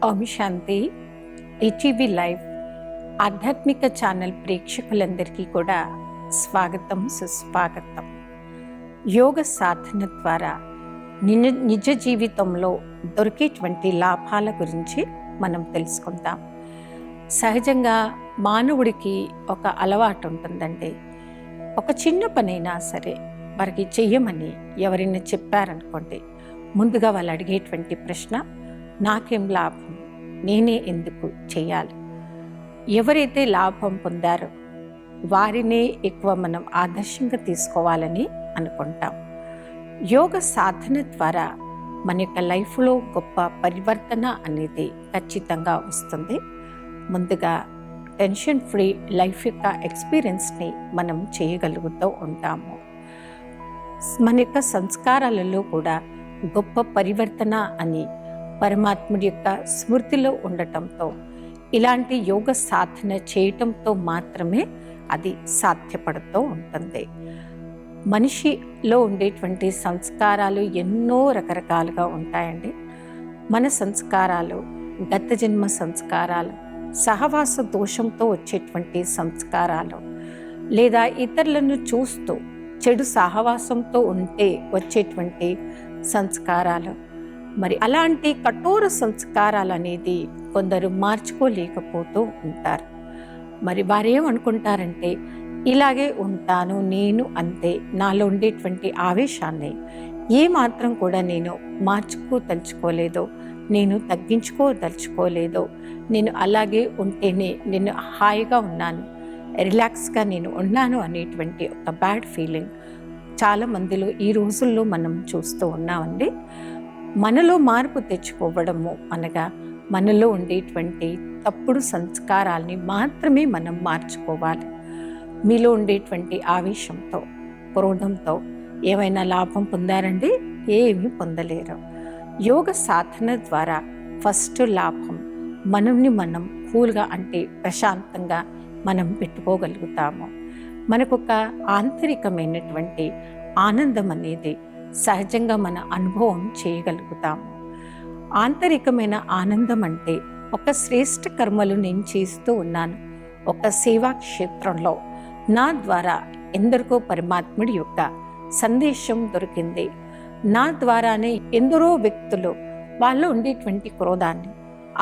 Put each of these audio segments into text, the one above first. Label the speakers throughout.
Speaker 1: ఓం శాంతి. ETV live ఆధ్యాత్మిక channel ప్రేక్షకులందరికీ కూడా స్వాగతం, సుస్వాగతం. యోగ సాధన ద్వారా నిజ జీవితంలో దొరికేటువంటి లాభాల గురించి మనం తెలుసుకుందాం. సహజంగా మానవుడికి ఒక అలవాటు ఉంటుందండి. ఒక చిన్న పనైనా సరే వారికి చెయ్యమని ఎవరైనా చెప్పారనుకోండి, ముందుగా వాళ్ళు అడిగేటువంటి ప్రశ్న, నాకేం లాభం, నేనే ఎందుకు చేయాలి? ఎవరైతే లాభం పొందారో వారినే ఎక్కువ మనం ఆదర్శంగా తీసుకోవాలని అనుకుంటాం. యోగ సాధన ద్వారా మన యొక్క లైఫ్లో గొప్ప పరివర్తన అనేది ఖచ్చితంగా వస్తుంది. ముందుగా టెన్షన్ ఫ్రీ లైఫ్ యొక్క ఎక్స్పీరియన్స్ని మనం చేయగలుగుతూ ఉంటాము. మన యొక్క సంస్కారాలలో కూడా గొప్ప పరివర్తన అని పరమాత్ముడి యొక్క స్మృతిలో ఉండటంతో, ఇలాంటి యోగ సాధన చేయటంతో మాత్రమే అది సాధ్యపడుతూ ఉంటుంది. మనిషిలో ఉండేటువంటి సంస్కారాలు ఎన్నో రకరకాలుగా ఉంటాయండి. మన సంస్కారాలు గత జన్మ సంస్కారాలు, సహవాస దోషంతో వచ్చేటువంటి సంస్కారాలు, లేదా ఇతరులను చూస్తూ చెడు సహవాసంతో ఉంటే వచ్చేటువంటి సంస్కారాలు, మరి అలాంటి కఠోర సంస్కారాలు అనేది కొందరు మార్చుకోలేకపోతూ ఉంటారు. మరి వారేమనుకుంటారంటే, ఇలాగే ఉంటాను నేను అంతే, నాలో ఉండేటువంటి ఆవేశాన్ని ఏమాత్రం కూడా నేను మార్చుకోదలుచుకోలేదో, నేను తగ్గించుకోదలుచుకోలేదో, నేను అలాగే ఉంటేనే నేను హాయిగా ఉన్నాను, రిలాక్స్గా నేను ఉన్నాను అనేటువంటి ఒక బ్యాడ్ ఫీలింగ్ చాలా మందిలో ఈ రోజుల్లో మనం చూస్తూ ఉన్నామండి. మనలో మార్పు తెచ్చుకోవడము అనగా మనలో ఉండేటువంటి తప్పుడు సంస్కారాల్ని మాత్రమే మనం మార్చుకోవాలి. మీలో ఉండేటువంటి ఆవేశంతో, క్రోధంతో ఏమైనా లాభం పొందారండి? ఏమీ పొందలేరు. యోగ సాధన ద్వారా ఫస్ట్ లాభం, మనల్ని మనం కూల్గా అంటే ప్రశాంతంగా మనం పెట్టుకోగలుగుతాము. మనకొక ఆంతరికమైనటువంటి ఆనందం అనేది సహజంగా మన అనుభవం చేయగలుగుతాము. ఆంతరికమైన ఆనందం అంటే, ఒక శ్రేష్ఠ కర్మలు నేను చేస్తూ ఉన్నాను, ఒక సేవా క్షేత్రంలో నా ద్వారా ఎందరికో పరమాత్ముడి యొక్క సందేశం దొరికింది, నా ద్వారానే ఎందరో వ్యక్తులు వాళ్ళు ఉండేటువంటి క్రోధాన్ని,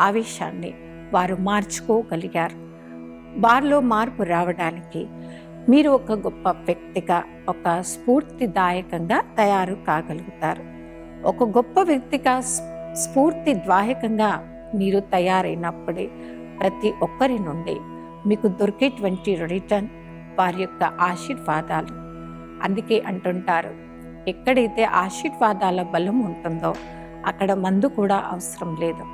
Speaker 1: ఆవేశాన్ని వారు మార్చుకోగలిగారు. వారిలో మార్పు రావడానికి మీరు ఒక గొప్ప వ్యక్తిగా, ఒక స్ఫూర్తిదాయకంగా తయారు కాగలుగుతారు. ఒక గొప్ప వ్యక్తిగా స్ఫూర్తిదాయకంగా మీరు తయారైనప్పుడే ప్రతి ఒక్కరి నుండి మీకు దొరికేటువంటి రిటర్న్ వారి యొక్క ఆశీర్వాదాలు. అందుకే అంటుంటారు, ఎక్కడైతే ఆశీర్వాదాల బలం ఉంటుందో అక్కడ మందు కూడా అవసరం లేదు.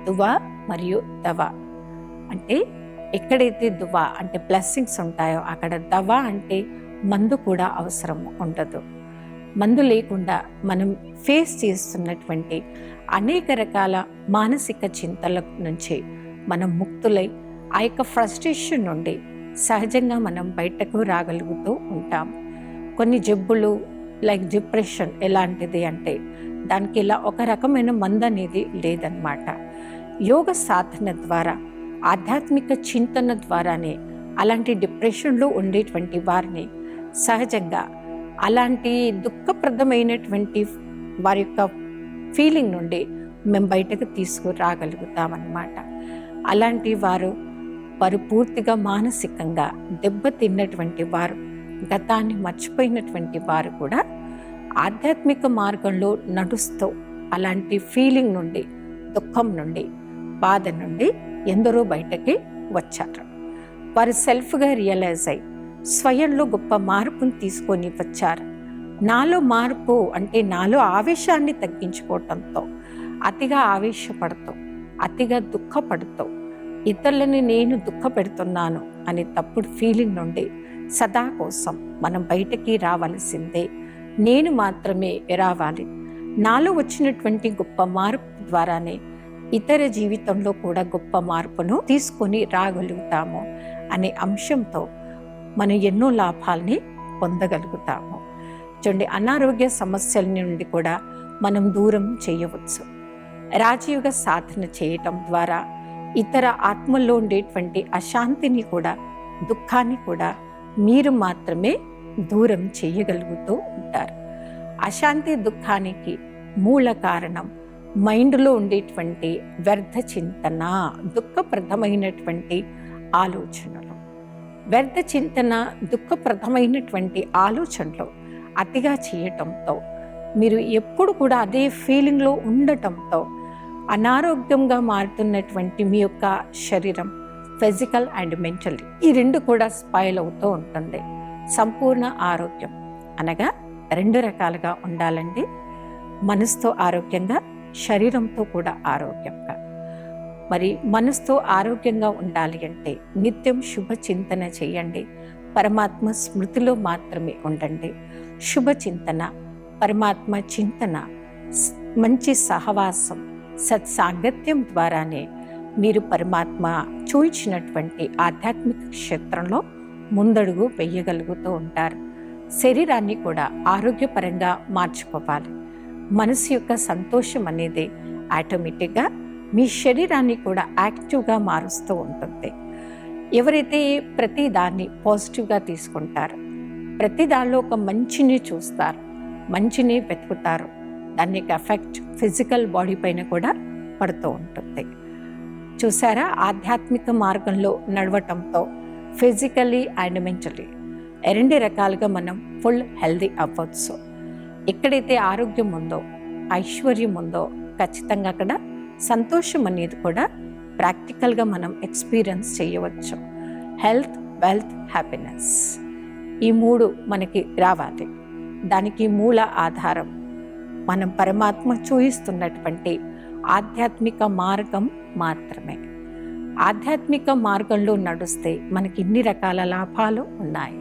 Speaker 1: దువా మరియు దవా అంటే, ఎక్కడైతే దువా అంటే బ్లెస్సింగ్స్ ఉంటాయో అక్కడ దవా అంటే మందు కూడా అవసరం ఉండదు. మందు లేకుండా మనం ఫేస్ చేస్తున్నటువంటి అనేక రకాల మానసిక చింతల నుంచి మనం ముక్తులై ఆ యొక్క ఫ్రస్ట్రేషన్ నుండి సహజంగా మనం బయటకు రాగలుగుతూ ఉంటాం. కొన్ని జబ్బులు లైక్ డిప్రెషన్ ఎలాంటిది అంటే, దానికి ఇలా ఒక రకమైన మందు అనేది లేదన్నమాట. యోగ సాధన ద్వారా, ఆధ్యాత్మిక చింతన ద్వారానే అలాంటి డిప్రెషన్లో ఉండేటువంటి వారిని సహజంగా అలాంటి దుఃఖప్రదమైనటువంటి వారి యొక్క ఫీలింగ్ నుండి మేము బయటకు తీసుకురాగలుగుతామన్నమాట. అలాంటి వారు పూర్తిగా మానసికంగా దెబ్బతిన్నటువంటి వారు, గతాన్ని మర్చిపోయినటువంటి వారు కూడా ఆధ్యాత్మిక మార్గంలో నడుస్తూ అలాంటి ఫీలింగ్ నుండి, దుఃఖం నుండి, బాధ నుండి ఎందరో బయటకి వచ్చారు. వారు సెల్ఫ్గా రియలైజ్ అయ్యి స్వయంలో గొప్ప మార్పును తీసుకొని వచ్చారు. నాలో మార్పు అంటే నాలో ఆవేశాన్ని తగ్గించుకోవటంతో, అతిగా ఆవేశపడుతూ, అతిగా దుఃఖపడుతూ, ఇతరులని నేను దుఃఖపెడుతున్నాను అనే తప్పుడు ఫీలింగ్ నుండి సదా కోసం మనం బయటకి రావాల్సిందే. నేను మాత్రమే రావాలి. నాలో వచ్చినటువంటి గొప్ప మార్పు ద్వారానే ఇతర జీవితంలో కూడా గొప్ప మార్పును తీసుకొని రాగలుగుతాము అనే అంశంతో మనం ఎన్నో లాభాలని పొందగలుగుతాము. చూడండి, అనారోగ్య సమస్యల నుండి కూడా మనం దూరం చేయవచ్చు. రాజయోగ సాధన చేయటం ద్వారా ఇతర ఆత్మల్లో ఉండేటువంటి అశాంతిని కూడా, దుఃఖాన్ని కూడా మీరు మాత్రమే దూరం చేయగలుగుతూ ఉంటారు. అశాంతి, దుఃఖానికి మూల కారణం మైండ్లో ఉండేటువంటి వ్యర్థ చింతన, దుఃఖప్రదమైనటువంటి ఆలోచనలు. వ్యర్థ చింతన, దుఃఖప్రదమైనటువంటి ఆలోచనలు అతిగా చేయటంతో, మీరు ఎప్పుడు కూడా అదే ఫీలింగ్లో ఉండటంతో అనారోగ్యంగా మారుతున్నటువంటి మీ యొక్క శరీరం, ఫిజికల్ అండ్ మెంటల్, ఈ రెండు కూడా స్పాయిల్ అవుతూ ఉంటుంది. సంపూర్ణ ఆరోగ్యం అనగా రెండు రకాలుగా ఉండాలండి. మనసుతో ఆరోగ్యంగా, శరీరంతో కూడా ఆరోగ్యంగా. మరి మనసుతో ఆరోగ్యంగా ఉండాలి అంటే నిత్యం శుభ చింతన చేయండి. పరమాత్మ స్మృతిలో మాత్రమే ఉండండి. శుభ చింతన, పరమాత్మ చింతన, మంచి సహవాసం, సత్సాంగత్యం ద్వారానే మీరు పరమాత్మ చూయించినటువంటి ఆధ్యాత్మిక క్షేత్రంలో ముందడుగు వేయగలుగుతూ ఉంటారు. శరీరాన్ని కూడా ఆరోగ్యపరంగా మార్చుకోవాలి. మనసు యొక్క సంతోషం అనేది ఆటోమేటిక్గా మీ శరీరాన్ని కూడా యాక్టివ్గా మారుస్తూ ఉంటుంది. ఎవరైతే ప్రతి దాన్ని పాజిటివ్గా తీసుకుంటారో, ప్రతి దానిలో ఒక మంచిని చూస్తారు, మంచిని వెతుకుతారు, దాని యొక్క ఎఫెక్ట్ ఫిజికల్ బాడీ పైన కూడా పడుతూ ఉంటుంది. చూసారా, ఆధ్యాత్మిక మార్గంలో నడవటంతో ఫిజికలీ అండ్ మెంటలీ రెండు రకాలుగా మనం ఫుల్ హెల్దీ అవ్వచ్చు. ఎక్కడైతే ఆరోగ్యం ఉందో, ఐశ్వర్యం ఉందో, ఖచ్చితంగా అక్కడ సంతోషం అనేది కూడా ప్రాక్టికల్గా మనం ఎక్స్పీరియన్స్ చేయవచ్చు. హెల్త్, వెల్త్, హ్యాపీనెస్, ఈ మూడు మనకి రావాలి. దానికి మూల ఆధారం మనం పరమాత్మ చూయిస్తున్నటువంటి ఆధ్యాత్మిక మార్గం మాత్రమే. ఆధ్యాత్మిక మార్గంలో నడుస్తే మనకి ఇన్ని రకాల లాభాలు ఉన్నాయి.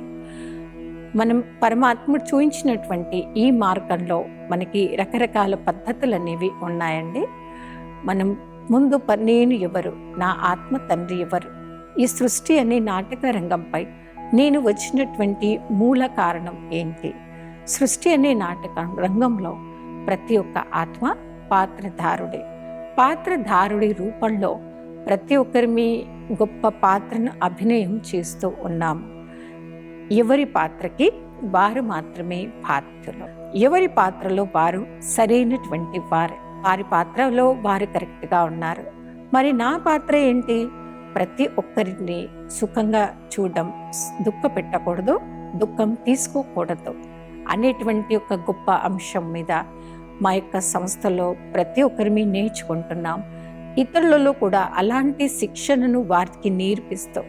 Speaker 1: మనం పరమాత్మ చూయించినటువంటి ఈ మార్గంలో మనకి రకరకాల పద్ధతులు అనేవి ఉన్నాయండి. మనం ముందు నేను ఎవరు, నా ఆత్మ తండ్రి ఎవరు, ఈ సృష్టి అనే నాటక రంగంపై నేను వచ్చినటువంటి మూల కారణం ఏంటి, సృష్టి అనే నాటక రంగంలో ప్రతి ఒక్క ఆత్మ పాత్రధారుడే. పాత్రధారుడి రూపంలో ప్రతి ఒక్కరి గొప్ప పాత్రను అభినయం చేస్తూ ఉన్నాము. ఎవరి పాత్రకి వారు మాత్రమే పాత్రలు. ఎవరి పాత్రలో వారు సరైనటువంటి వారు, వారి పాత్రలో వారు కరెక్ట్గా ఉన్నారు. మరి నా పాత్ర ఏంటి? ప్రతి ఒక్కరిని సుఖంగా చూడడం, దుఃఖ పెట్టకూడదు, దుఃఖం తీసుకోకూడదు అనేటువంటి ఒక గొప్ప అంశం మీద మా యొక్క సంస్థలో ప్రతి ఒక్కరిని నేర్చుకుంటున్నాం. ఇతరులలో కూడా అలాంటి శిక్షణను వారికి నేర్పిస్తూ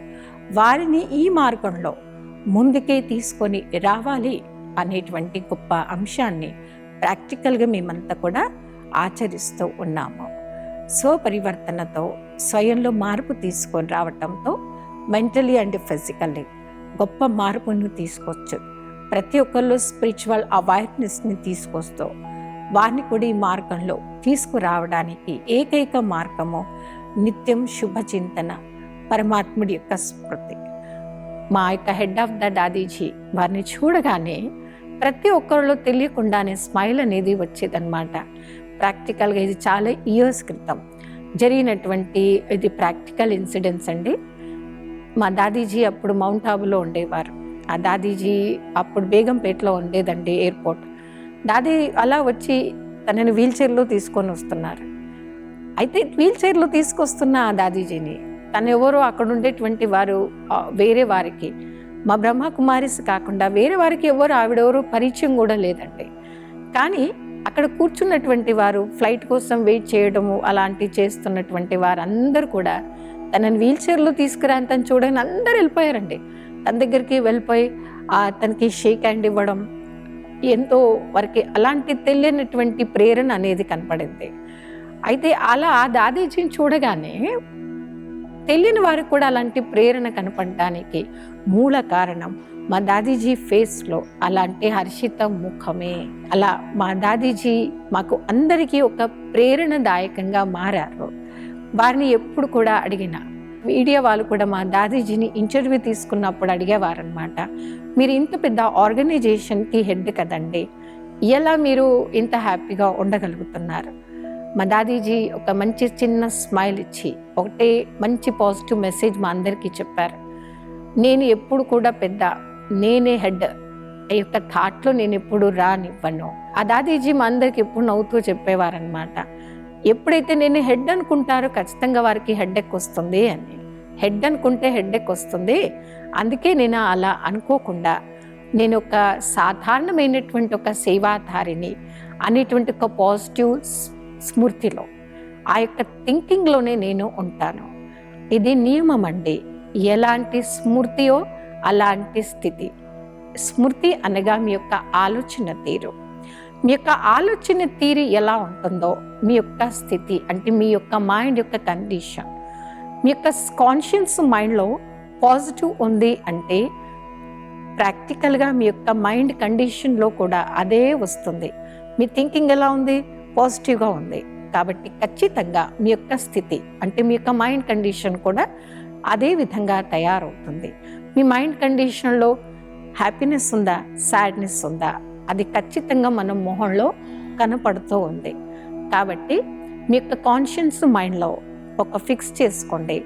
Speaker 1: వారిని ఈ మార్గంలో ముందుకే తీసుకొని రావాలి అనేటువంటి గొప్ప అంశాన్ని ప్రాక్టికల్గా మేమంతా కూడా ఆచరిస్తూ ఉన్నాము. స్వపరివర్తనతో స్వయంలో మార్పు తీసుకొని రావటంతో మెంటలీ అండ్ ఫిజికల్లీ గొప్ప మార్పును తీసుకొచ్చు. ప్రతి ఒక్కరిలో స్పిరిచువల్ అవేర్నెస్ని తీసుకొస్తూ వారిని కూడా ఈ మార్గంలో తీసుకురావడానికి ఏకైక మార్గము నిత్యం శుభ చింతన, పరమాత్ముడి యొక్క స్మృతి. మా యొక్క హెడ్ ఆఫ్ ద దాదీజీ వారిని చూడగానే ప్రతి ఒక్కరిలో తెలియకుండానే స్మైల్ అనేది వచ్చేదన్నమాట. ప్రాక్టికల్గా ఇది చాలా ఇయర్స్ క్రితం జరిగినటువంటి ఇది ప్రాక్టికల్ ఇన్సిడెంట్స్ అండి. మా దాదీజీ అప్పుడు మౌంట్ ఆబులో ఉండేవారు. ఆ దాదీజీ అప్పుడు బేగంపేటలో ఉండేదండి ఎయిర్పోర్ట్. దాది అలా వచ్చి తనని వీల్ చైర్లో తీసుకొని వస్తున్నారు. అయితే వీల్ చైర్లో తీసుకొస్తున్న ఆ దాదీజీని తను ఎవరో అక్కడ ఉండేటువంటి వారు వేరే వారికి, మా బ్రహ్మకుమారిస్ కాకుండా వేరే వారికి ఎవరు ఆవిడెవరో పరిచయం కూడా లేదండి. కానీ అక్కడ కూర్చున్నటువంటి వారు ఫ్లైట్ కోసం వెయిట్ చేయడము అలాంటివి చేస్తున్నటువంటి వారు అందరూ కూడా తనని వీల్ చైర్లో తీసుకురా తను చూడని అందరూ వెళ్ళిపోయారండి. తన దగ్గరికి వెళ్ళిపోయి తనకి షేక్ హ్యాండ్ ఇవ్వడం, ఎంతో వారికి అలాంటి తెలియనటువంటి ప్రేరణ అనేది కనపడింది. అయితే అలా ఆ దాదీజీని చూడగానే తెలియని వారికి కూడా అలాంటి ప్రేరణ కనపడడానికి మూల కారణం మా దాదీజీ ఫేస్లో అలాంటి హర్షిత ముఖమే. అలా మా దాదీజీ మాకు అందరికీ ఒక ప్రేరణదాయకంగా మారారు. వారిని ఎప్పుడు కూడా అడిగిన మీడియా వాళ్ళు కూడా మా దాదీజీని ఇంటర్వ్యూ తీసుకున్నప్పుడు అడిగేవారనమాట, మీరు ఇంత పెద్ద ఆర్గనైజేషన్కి హెడ్ కదండి, ఎలా మీరు ఇంత హ్యాపీగా ఉండగలుగుతున్నారు? మా దాదీజీ ఒక మంచి చిన్న స్మైల్ ఇచ్చి ఒకటే మంచి పాజిటివ్ మెసేజ్ మా అందరికీ చెప్పారు. నేను ఎప్పుడు కూడా పెద్ద నేనే హెడ్ ఈ యొక్క థాట్లో నేను ఎప్పుడు రానివ్వను. ఆ దాదీజీ మా అందరికి ఎప్పుడు నవ్వుతూ చెప్పేవారనమాట. ఎప్పుడైతే నేను హెడ్ అనుకుంటారో ఖచ్చితంగా వారికి హెడ్ఎక్ వస్తుంది అని. హెడ్ అనుకుంటే హెడ్ఎక్ వస్తుంది, అందుకే నేను అలా అనుకోకుండా నేను ఒక సాధారణమైనటువంటి ఒక సేవాధారిని అనేటువంటి ఒక పాజిటివ్ స్మృతిలో, ఆ యొక్క థింకింగ్లోనే నేను ఉంటాను. ఇది నియమం అండి. ఎలాంటి స్మృతియో అలాంటి స్థితి. స్మృతి అనగా మీ యొక్క ఆలోచన తీరు. మీ యొక్క ఆలోచన తీరు ఎలా ఉంటుందో మీ యొక్క స్థితి అంటే మీ యొక్క మైండ్ యొక్క కండిషన్, మీ యొక్క కాన్షియస్ మైండ్లో పాజిటివ్ ఉంది అంటే ప్రాక్టికల్గా మీ యొక్క మైండ్ కండిషన్లో కూడా అదే వస్తుంది. మీ థింకింగ్ ఎలా ఉంది? పాజిటివ్గా ఉంది. కాబట్టి ఖచ్చితంగా మీ యొక్క స్థితి అంటే మీ యొక్క మైండ్ కండిషన్ కూడా అదే విధంగా తయారవుతుంది. మీ మైండ్ కండిషన్లో హ్యాపీనెస్ ఉందా, సాడ్నెస్ ఉందా, అది ఖచ్చితంగా మన మొహంలో కనపడుతూ ఉంది. కాబట్టి మీ యొక్క కాన్షియస్ మైండ్లో ఒక ఫిక్స్ చేసుకోండి,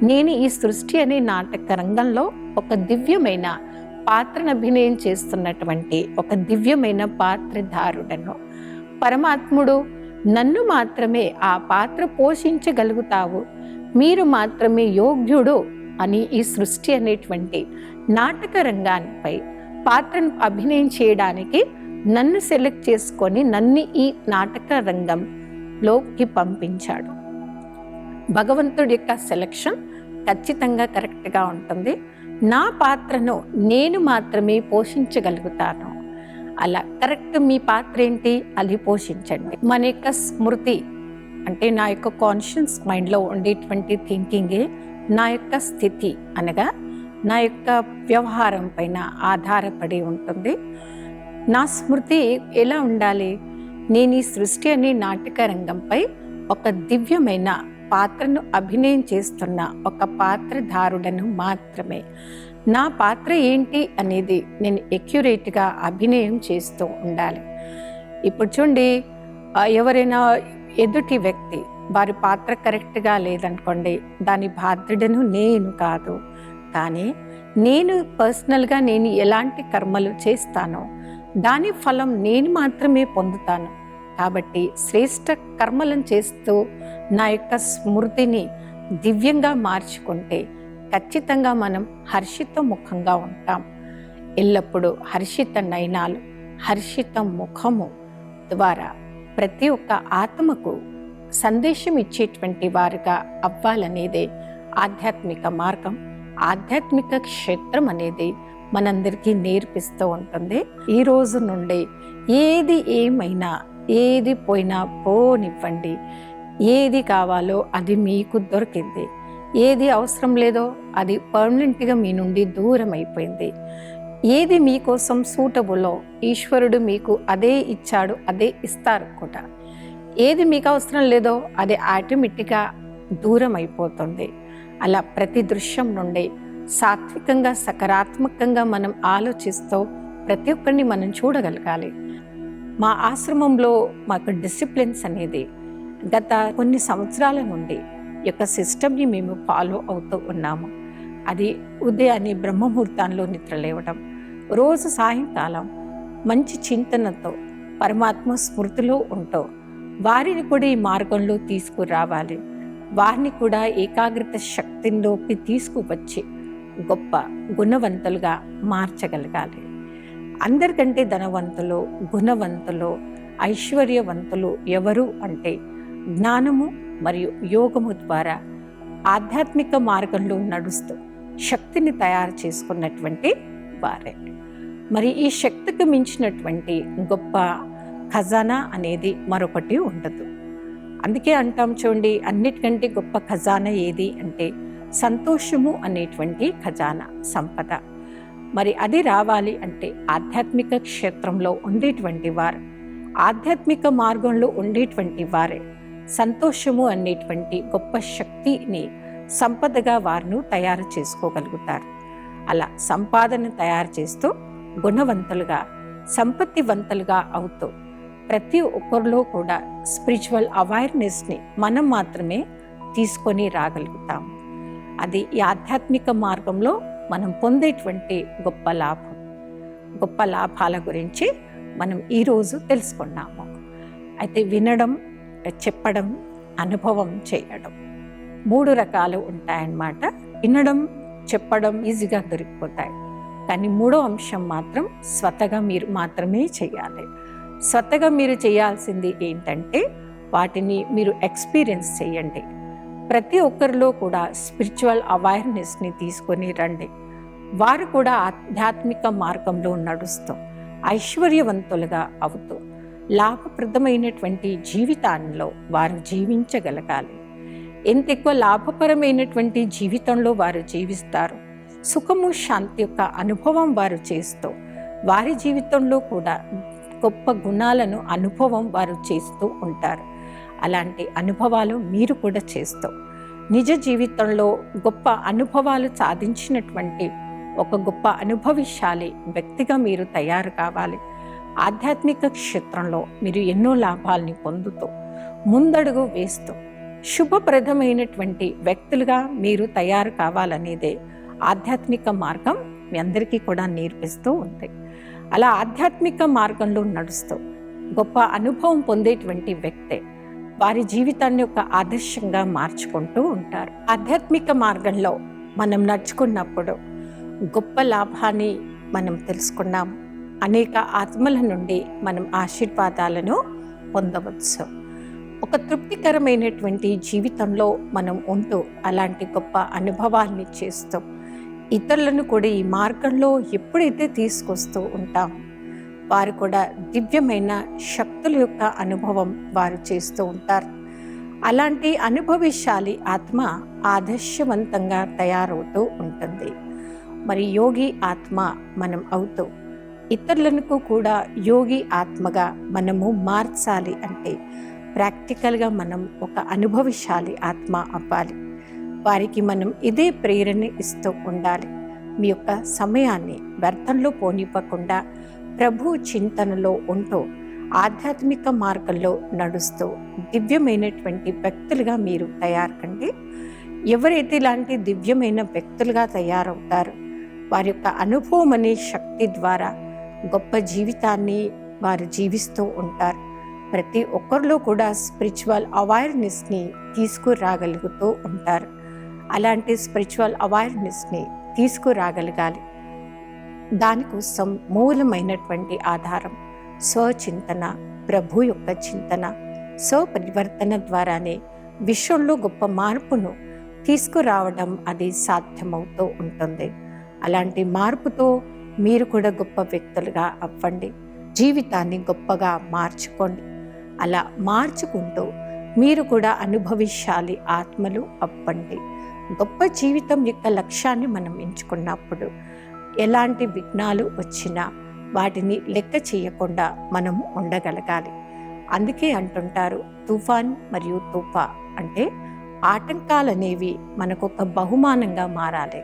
Speaker 1: నేను ఈ సృష్టి అనే నాటక రంగంలో ఒక దివ్యమైన పాత్రను అభినయం చేస్తున్నటువంటి ఒక దివ్యమైన పాత్రధారుడను. పరమాత్ముడు నన్ను మాత్రమే ఆ పాత్ర పోషించగలుగుతావు, మీరు మాత్రమే యోగ్యుడు అని ఈ సృష్టి అనేటువంటి నాటక రంగానిపై పాత్రను అభినయం చేయడానికి నన్ను సెలెక్ట్ చేసుకొని నన్ను ఈ నాటక రంగంలోకి పంపించాడు. భగవంతుడి యొక్క సెలెక్షన్ ఖచ్చితంగా కరెక్ట్గా ఉంటుంది. నా పాత్రను నేను మాత్రమే పోషించగలుగుతాను. అలా కరెక్ట్ మీ పాత్ర ఏంటి అది పోషించండి. మన యొక్క స్మృతి అంటే నా యొక్క కాన్షియస్ మైండ్లో ఉండేటువంటి థింకింగే నా యొక్క స్థితి అనగా నా యొక్క వ్యవహారం పైన ఆధారపడి ఉంటుంది. నా స్మృతి ఎలా ఉండాలి? నేను ఈ సృష్టి అనే నాటక రంగంపై ఒక దివ్యమైన పాత్రను అభినయం చేస్తున్న ఒక పాత్రధారుడను మాత్రమే. నా పాత్ర ఏంటి అనేది నేను ఎక్యురేట్గా అభినయం చేస్తూ ఉండాలి. ఇప్పుడు చూడండి, ఎవరైనా ఎదుటి వ్యక్తి వారి పాత్ర కరెక్ట్గా లేదనుకోండి, దాని బాధ్యుడను నేను కాదు, కానీ నేను పర్సనల్గా నేను ఎలాంటి కర్మలు చేస్తానో దాని ఫలం నేను మాత్రమే పొందుతాను. కాబట్టి శ్రేష్ఠ కర్మలను చేస్తూ నా యొక్క స్మృతిని దివ్యంగా మార్చుకుంటే ఖచ్చితంగా మనం హర్షిత ముఖంగా ఉంటాం. ఎల్లప్పుడూ హర్షిత నయనాలు, హర్షిత ముఖము ద్వారా ప్రతి ఒక్క ఆత్మకు సందేశం ఇచ్చేటువంటి వారుగా అవ్వాలనేదే ఆధ్యాత్మిక మార్గం. ఆధ్యాత్మిక క్షేత్రం అనేది మనందరికీ నేర్పిస్తూ ఉంటుంది. ఈ రోజు నుండి ఏది ఏమైనా, ఏది పోయినా పోనివ్వండి, ఏది కావాలో అది మీకు దొరికింది, ఏది అవసరం లేదో అది పర్మనెంట్గా మీ నుండి దూరం అయిపోయింది. ఏది మీకోసం సూటబుల్లో ఈశ్వరుడు మీకు అదే ఇచ్చాడు, అదే ఇస్తారు కూడా. ఏది మీకు అవసరం లేదో అది ఆటోమేటిక్గా దూరం అయిపోతుంది. అలా ప్రతి దృశ్యం నుండి సాత్వికంగా సకారాత్మకంగా మనం ఆలోచిస్తూ ప్రతి ఒక్కరిని మనం చూడగలగాలి. మా ఆశ్రమంలో మాకు డిసిప్లిన్స్ అనేది గత కొన్ని సంవత్సరాల నుండి యొక్క సిస్టమ్ని మేము ఫాలో అవుతూ ఉన్నాము. అది ఉదయాన్నే బ్రహ్మముహూర్తాల్లో నిద్రలేవడం, రోజు సాయంకాలం మంచి చింతనతో పరమాత్మ స్మృతిలో ఉంటూ వారిని కూడా ఈ మార్గంలో తీసుకురావాలి. వారిని కూడా ఏకాగ్రత శక్తిలోకి తీసుకువచ్చి గొప్ప గుణవంతులుగా మార్చగలగాలి. అందరికంటే ధనవంతులు, గుణవంతులు, ఐశ్వర్యవంతులు ఎవరు అంటే జ్ఞానము మరియు యోగము ద్వారా ఆధ్యాత్మిక మార్గంలో నడుస్తూ శక్తిని తయారు చేసుకున్నటువంటి వారే. మరి ఈ శక్తికి మించినటువంటి గొప్ప ఖజానా అనేది మరొకటి ఉండదు. అందుకే అంటాం చూడండి, అన్నిటికంటే గొప్ప ఖజానా ఏది అంటే సంతోషము అనేటువంటి ఖజానా, సంపద. మరి అది రావాలి అంటే ఆధ్యాత్మిక క్షేత్రంలో ఉండేటువంటి వారు, ఆధ్యాత్మిక మార్గంలో ఉండేటువంటి వారే సంతోషము అనేటువంటి గొప్ప శక్తిని సంపదగా వారిని తయారు చేసుకోగలుగుతారు. అలా సంపాదన తయారు చేస్తూ గుణవంతులుగా, సంపత్తివంతులుగా అవుతూ ప్రతి ఒక్కరిలో కూడా స్పిరిచువల్ అవేర్నెస్ని మనం మాత్రమే తీసుకొని రాగలుగుతాము. అది ఈ ఆధ్యాత్మిక మార్గంలో మనం పొందేటువంటి గొప్ప లాభాల గురించి మనం ఈరోజు తెలుసుకున్నాము. అయితే వినడం, చెప్పడం, అనుభవం చేయడం 3 రకాలు ఉంటాయన్నమాట. వినడం, చెప్పడం ఈజీగా దొరికిపోతాయి. కానీ 3వ అంశం మాత్రం స్వతగా మీరు మాత్రమే చేయాలి. స్వతగా మీరు చేయాల్సింది ఏంటంటే వాటిని మీరు ఎక్స్పీరియన్స్ చేయండి. ప్రతి ఒక్కరిలో కూడా స్పిరిచువల్ అవేర్నెస్ని తీసుకొని రండి. వారు కూడా ఆధ్యాత్మిక మార్గంలో నడుస్తూ ఐశ్వర్యవంతులుగా అవుతూ లాభప్రదమైనటువంటి జీవితాల్లో వారు జీవించగలగాలి. ఎంత ఎక్కువ లాభపరమైనటువంటి జీవితంలో వారు జీవిస్తారు, సుఖము శాంతి యొక్క అనుభవం వారు చేస్తూ వారి జీవితంలో కూడా గొప్ప గుణాలను అనుభవం వారు చేస్తూ ఉంటారు. అలాంటి అనుభవాలు మీరు కూడా చేస్తూ నిజ జీవితంలో గొప్ప అనుభవాలు సాధించినటువంటి ఒక గొప్ప అనుభవిశాలి వ్యక్తిగా మీరు తయారు కావాలి. ఆధ్యాత్మిక క్షేత్రంలో మీరు ఎన్నో లాభాలని పొందుతూ ముందడుగు వేస్తూ శుభప్రదమైనటువంటి వ్యక్తులుగా మీరు తయారు కావాలనేదే ఆధ్యాత్మిక మార్గం మీ అందరికీ కూడా నేర్పిస్తూ ఉంది. అలా ఆధ్యాత్మిక మార్గంలో నడుస్తూ గొప్ప అనుభవం పొందేటువంటి వ్యక్తే వారి జీవితాన్ని ఒక ఆదర్శంగా మార్చుకుంటూ ఉంటారు. ఆధ్యాత్మిక మార్గంలో మనం నడుచుకున్నప్పుడు గొప్ప లాభాన్ని మనం తెలుసుకున్నాం. అనేక ఆత్మల నుండి మనం ఆశీర్వాదాలను పొందవచ్చు. ఒక తృప్తికరమైనటువంటి జీవితంలో మనం ఉంటూ అలాంటి గొప్ప అనుభవాల్ని చేస్తూ ఇతరులను కూడా ఈ మార్గంలో ఎప్పుడైతే తీసుకొస్తూ ఉంటాం వారు కూడా దివ్యమైన శక్తుల యొక్క అనుభవం వారు చేస్తూ ఉంటారు. అలాంటి అనుభవిశాలి ఆత్మ ఆదర్శవంతంగా తయారవుతూ ఉంటుంది. మరి యోగి ఆత్మ మనం అవుతూ ఇతరులకు కూడా యోగి ఆత్మగా మనము మార్చాలి అంటే ప్రాక్టికల్గా మనం ఒక అనుభవిశాలి ఆత్మ అవ్వాలి. వారికి మనం ఇదే ప్రేరణ ఇస్తూ ఉండాలి. మీ యొక్క సమయాన్ని వ్యర్థంలో పోనివ్వకుండా ప్రభు చింతనలో ఉంటూ ఆధ్యాత్మిక మార్గంలో నడుస్తూ దివ్యమైనటువంటి వ్యక్తులుగా మీరు తయారకండి. ఎవరైతే ఇలాంటి దివ్యమైన వ్యక్తులుగా తయారవుతారో వారి యొక్క అనుభవం అనే శక్తి ద్వారా గొప్ప జీవితాన్ని వారు జీవిస్తూ ఉంటారు. ప్రతి ఒక్కరిలో కూడా స్పిరిచువల్ అవేర్నెస్ని తీసుకురాగలుగుతూ ఉంటారు. అలాంటి స్పిరిచువల్ అవేర్నెస్ని తీసుకురాగలగాలి. దానికోసం మూలమైనటువంటి ఆధారం స్వచింతన, ప్రభు యొక్క చింతన, స్వపరివర్తన ద్వారానే విశ్వంలో గొప్ప మార్పును తీసుకురావడం అది సాధ్యమవుతూ ఉంటుంది. అలాంటి మార్పుతో మీరు కూడా గొప్ప వ్యక్తులుగా అవ్వండి. జీవితాన్ని గొప్పగా మార్చుకోండి. అలా మార్చుకుంటూ మీరు కూడా అనుభవిశాలి ఆత్మలు అవ్వండి. గొప్ప జీవితం యొక్క లక్ష్యాన్ని మనం ఎంచుకున్నప్పుడు ఎలాంటి విఘ్నాలు వచ్చినా వాటిని లెక్క చేయకుండా మనం ఉండగలగాలి. అందుకే అంటుంటారు తుఫాన్ మరియు తుఫా అంటే ఆటంకాలు అనేవి మనకు ఒక బహుమానంగా మారాలి.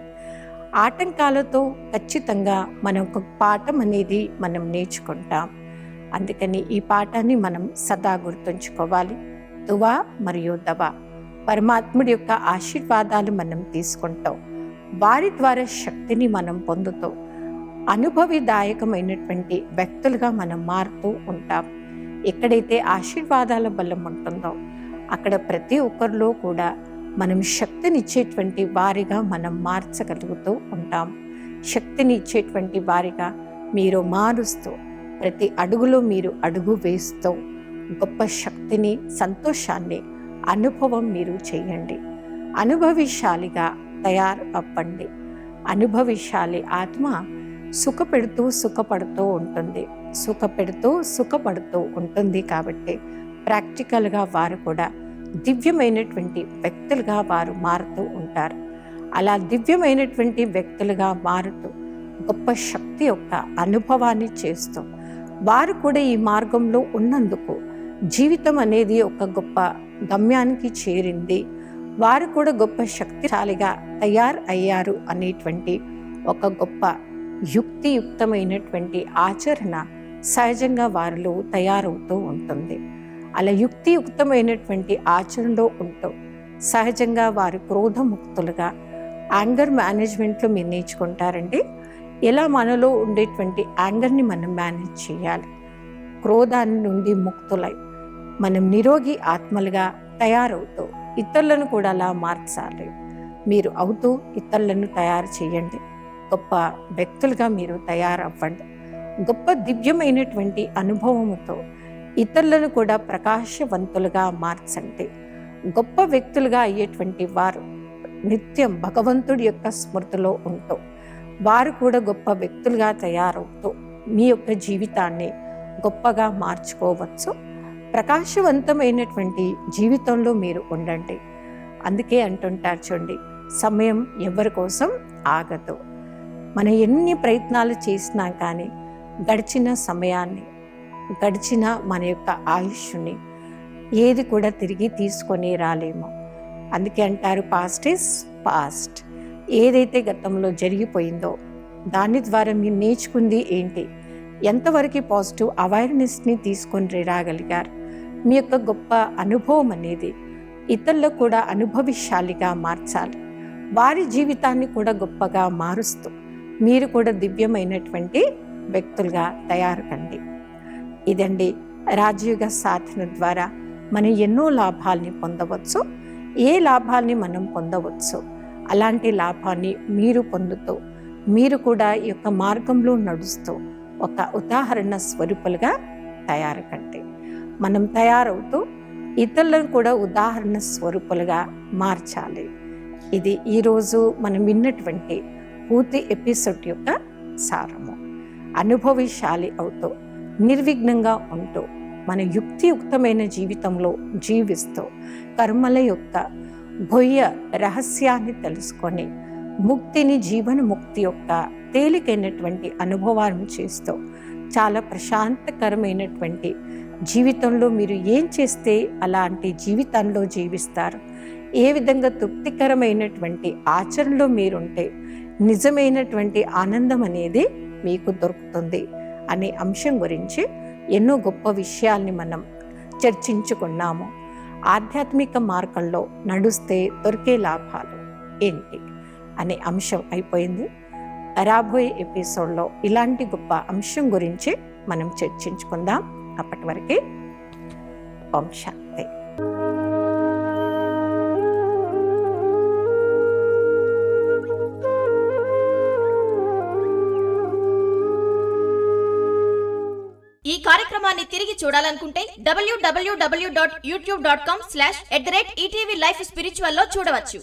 Speaker 1: ఆటంకాలతో ఖచ్చితంగా మనం ఒక పాఠం అనేది మనం నేర్చుకుంటాం. అందుకని ఈ పాఠాన్ని మనం సదా గుర్తుంచుకోవాలి. తువా మరియు దవా పరమాత్ముడి యొక్క ఆశీర్వాదాలు మనం తీసుకుంటాం. వారి ద్వారా శక్తిని మనం పొందుతూ అనుభవిదాయకమైనటువంటి వ్యక్తులుగా మనం మారుతూ ఉంటాం. ఎక్కడైతే ఆశీర్వాదాల బలం ఉంటుందో అక్కడ ప్రతి ఒక్కరిలో కూడా మనం శక్తినిచ్చేటువంటి వారిగా మనం మార్చగలుగుతూ ఉంటాం. శక్తిని ఇచ్చేటువంటి వారిగా మీరు మారుస్తూ ప్రతి అడుగులో మీరు అడుగు వేస్తూ గొప్ప శక్తిని, సంతోషాన్ని అనుభవం మీరు చేయండి. అనుభవిశాలిగా తయారు అవ్వండి. అనుభవిశాలి ఆత్మ సుఖపడుతూ ఉంటుంది. సుఖపడుతూ ఉంటుంది కాబట్టి ప్రాక్టికల్గా వారు కూడా దివ్యమైనటువంటి వ్యక్తులుగా వారు మారుతూ ఉంటారు. అలా దివ్యమైనటువంటి వ్యక్తులుగా మారుతూ గొప్ప శక్తి యొక్క అనుభవాన్ని చేస్తూ వారు కూడా ఈ మార్గంలో ఉన్నందుకు జీవితం అనేది ఒక గొప్ప గమ్యానికి చేరింది, వారు కూడా గొప్ప శక్తిశాలిగా అయ్యారు అనేటువంటి ఒక గొప్ప యుక్తియుక్తమైనటువంటి ఆచరణ సహజంగా వారిలో తయారవుతూ ఉంటుంది. అలా యుక్తియుక్తమైనటువంటి ఆచరణలో ఉంటూ సహజంగా వారు క్రోధముక్తులుగా, యాంగర్ మేనేజ్మెంట్లో మీరు నేర్చుకుంటారండి. ఎలా మనలో ఉండేటువంటి యాంగర్ని మనం మేనేజ్ చేయాలి, క్రోధాన్ని నుండి ముక్తులై మనం నిరోగి ఆత్మలుగా తయారవుతూ ఇతరులను కూడా అలా మార్చాలి. మీరు అవుతూ ఇతరులను తయారు చేయండి. గొప్ప వ్యక్తులుగా మీరు తయారవ్వండి. గొప్ప దివ్యమైనటువంటి అనుభవముతో ఇతరులను కూడా ప్రకాశవంతులుగా మార్చండి. గొప్ప వ్యక్తులుగా అయ్యేటువంటి వారు నిత్యం భగవంతుడి యొక్క స్మృతిలో ఉంటూ వారు కూడా గొప్ప వ్యక్తులుగా తయారవుతూ మీ యొక్క జీవితాన్ని గొప్పగా మార్చుకోవచ్చు. ప్రకాశవంతమైనటువంటి జీవితంలో మీరు ఉండండి. అందుకే అంటుంటారు చూడండి, సమయం ఎవరి కోసం ఆగదు. మనం ఎన్ని ప్రయత్నాలు చేసినా కానీ గడిచిన సమయాన్ని, గడిచిన మన యొక్క ఆయుష్ని ఏది కూడా తిరిగి తీసుకొని రాలేము. అందుకే అంటారు పాస్ట్ ఈజ్ పాస్ట్. ఏదైతే గతంలో జరిగిపోయిందో దాని ద్వారా మీరు నేర్చుకుంది ఏంటి, ఎంతవరకు పాజిటివ్ అవేర్నెస్ని తీసుకొని రాగలిగారు, మీ యొక్క గొప్ప అనుభవం అనేది ఇతరులకు కూడా అనుభవిశాలిగా మార్చాలి. వారి జీవితాన్ని కూడా గొప్పగా మారుస్తూ మీరు కూడా దివ్యమైనటువంటి వ్యక్తులుగా తయారు కండి. ఇదండి రాజయోగ సాధన ద్వారా మనం ఎన్నో లాభాల్ని పొందవచ్చు. ఏ లాభాల్ని మనం పొందవచ్చు, అలాంటి లాభాన్ని మీరు పొందుతూ మీరు కూడా ఈ యొక్క మార్గంలో నడుస్తూ ఒక ఉదాహరణ స్వరూపులుగా తయారు కండి. మనం తయారవుతూ ఇతరులను కూడా ఉదాహరణ స్వరూపులుగా మార్చాలి. ఇది ఈరోజు మనం విన్నటువంటి పూర్తి ఎపిసోడ్ యొక్క సారము. అనుభవశాలి అవుతూ నిర్విఘ్నంగా ఉంటూ మన యుక్తియుక్తమైన జీవితంలో జీవిస్తూ కర్మల యొక్క గొయ్య రహస్యాన్ని తెలుసుకొని ముక్తిని, జీవన ముక్తి యొక్క తేలికైనటువంటి అనుభవాన్ని చేస్తూ చాలా ప్రశాంతకరమైనటువంటి జీవితంలో మీరు ఏం చేస్తే అలాంటి జీవితంలో జీవిస్తారు, ఏ విధంగా తృప్తికరమైనటువంటి ఆచరణలో మీరుంటే నిజమైనటువంటి ఆనందం అనేది మీకు దొరుకుతుంది అనే అంశం గురించి ఎన్నో గొప్ప విషయాల్ని మనం చర్చించుకున్నాము. ఆధ్యాత్మిక మార్గంలో నడుస్తే దొరికే లాభాలు ఏంటి అనే అంశం అయిపోయింది. రాబోయే ఎపిసోడ్లో ఇలాంటి గొప్ప అంశం గురించి మనం చర్చించుకుందాం. అప్పటి వరకే ఓం శాంతి.
Speaker 2: ఈ కార్యక్రమాన్ని తిరిగి చూడాలనుకుంటే www.youtube.com/ETV Life Spiritual లో చూడవచ్చు.